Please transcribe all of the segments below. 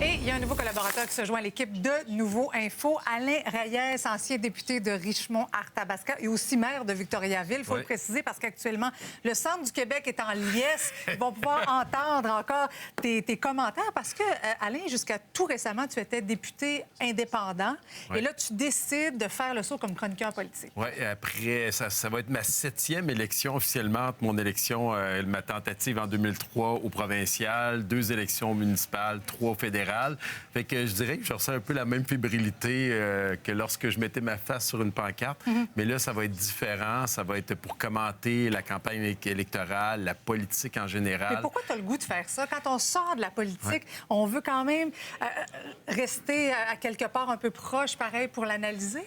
Et il y a un nouveau collaborateur qui se joint à l'équipe de Nouveau Info, Alain Reyes, ancien député de Richmond-Arthabasca et aussi maire de Victoriaville. Il faut le préciser parce qu'actuellement, le centre du Québec est en liesse. Ils vont pouvoir entendre encore tes commentaires parce que, Alain, jusqu'à tout récemment, tu étais député indépendant. Et là, tu décides de faire le saut comme chroniqueur politique. Oui, après, ça va être ma 7e élection officiellement entre mon élection, ma tentative en 2003 au provincial, 2 élections municipales, 3 fédérales. Fait que je dirais que je ressens un peu la même fébrilité que lorsque je mettais ma face sur une pancarte. Mais là, ça va être différent. Ça va être pour commenter la campagne électorale, la politique en général. Mais pourquoi tu as le goût de faire ça? Quand on sort de la politique, on veut quand même rester à quelque part un peu proche, pareil, pour l'analyser?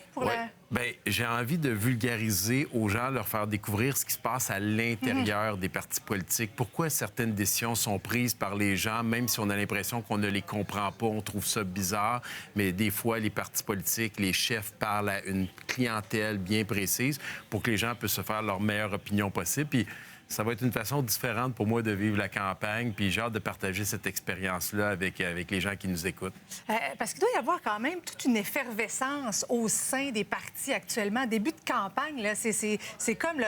Bien, j'ai envie de vulgariser aux gens, leur faire découvrir ce qui se passe à l'intérieur des partis politiques. Pourquoi certaines décisions sont prises par les gens, même si on a l'impression qu'on ne les comprend pas, on trouve ça bizarre. Mais des fois, les partis politiques, les chefs parlent à une clientèle bien précise pour que les gens puissent se faire leur meilleure opinion possible. Puis, ça va être une façon différente pour moi de vivre la campagne, puis j'ai hâte de partager cette expérience-là avec les gens qui nous écoutent. Parce qu'il doit y avoir quand même toute une effervescence au sein des partis actuellement. Début de campagne, là, c'est comme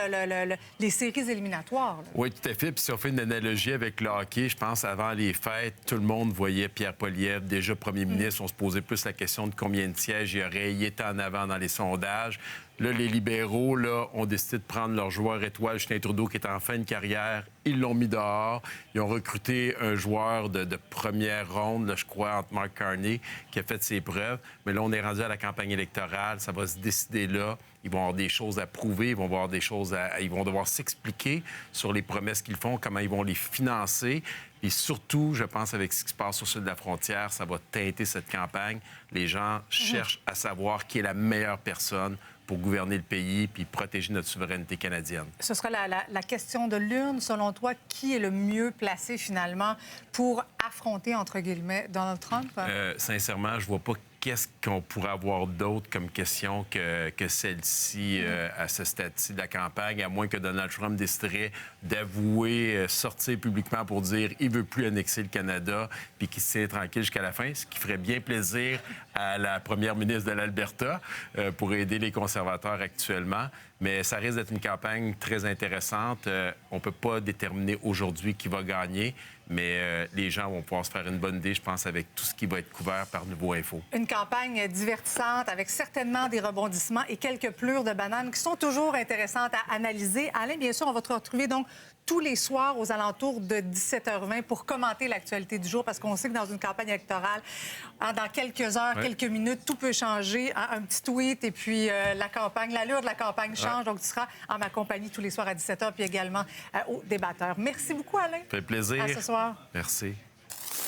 les séries éliminatoires. Là. Oui, tout à fait. Puis si on fait une analogie avec le hockey, je pense avant les fêtes, tout le monde voyait Pierre Poilievre, déjà premier ministre. On se posait plus la question de combien de sièges il y aurait. Il était en avant dans les sondages. Là, les libéraux ont décidé de prendre leur joueur étoile, Justin Trudeau, qui est en fin de carrière. Ils l'ont mis dehors. Ils ont recruté un joueur de première ronde, là, je crois, entre Mark Carney, qui a fait ses preuves. Mais là, on est rendu à la campagne électorale. Ça va se décider là. Ils vont avoir des choses à prouver. Ils vont avoir des choses Ils vont devoir s'expliquer sur les promesses qu'ils font, comment ils vont les financer. Et surtout, je pense, avec ce qui se passe au sud de la frontière, ça va teinter cette campagne. Les gens cherchent à savoir qui est la meilleure personne pour gouverner le pays puis protéger notre souveraineté canadienne. Ce sera la question de l'urne. Selon toi, qui est le mieux placé, finalement, pour affronter, entre guillemets, Donald Trump? Sincèrement, je vois pas qu'est-ce qu'on pourrait avoir d'autre comme question que celle-ci à ce stade-ci de la campagne, à moins que Donald Trump déciderait d'avouer, sortir publiquement pour dire qu'il ne veut plus annexer le Canada puis qu'il se tient tranquille jusqu'à la fin, ce qui ferait bien plaisir à la première ministre de l'Alberta pour aider les conservateurs actuellement. Mais ça risque d'être une campagne très intéressante. On ne peut pas déterminer aujourd'hui qui va gagner, mais les gens vont pouvoir se faire une bonne idée, je pense, avec tout ce qui va être couvert par Nouveau Info. Une campagne divertissante avec certainement des rebondissements et quelques plures de bananes qui sont toujours intéressantes à analyser. Alain, bien sûr, on va te retrouver donc tous les soirs aux alentours de 17h20 pour commenter l'actualité du jour, parce qu'on sait que dans une campagne électorale, dans quelques heures, quelques minutes, tout peut changer. Un petit tweet et puis l'allure de la campagne change. Donc, tu seras en ma compagnie tous les soirs à 17h, puis également aux débatteurs. Merci beaucoup, Alain. Ça fait plaisir. À ce soir. Merci.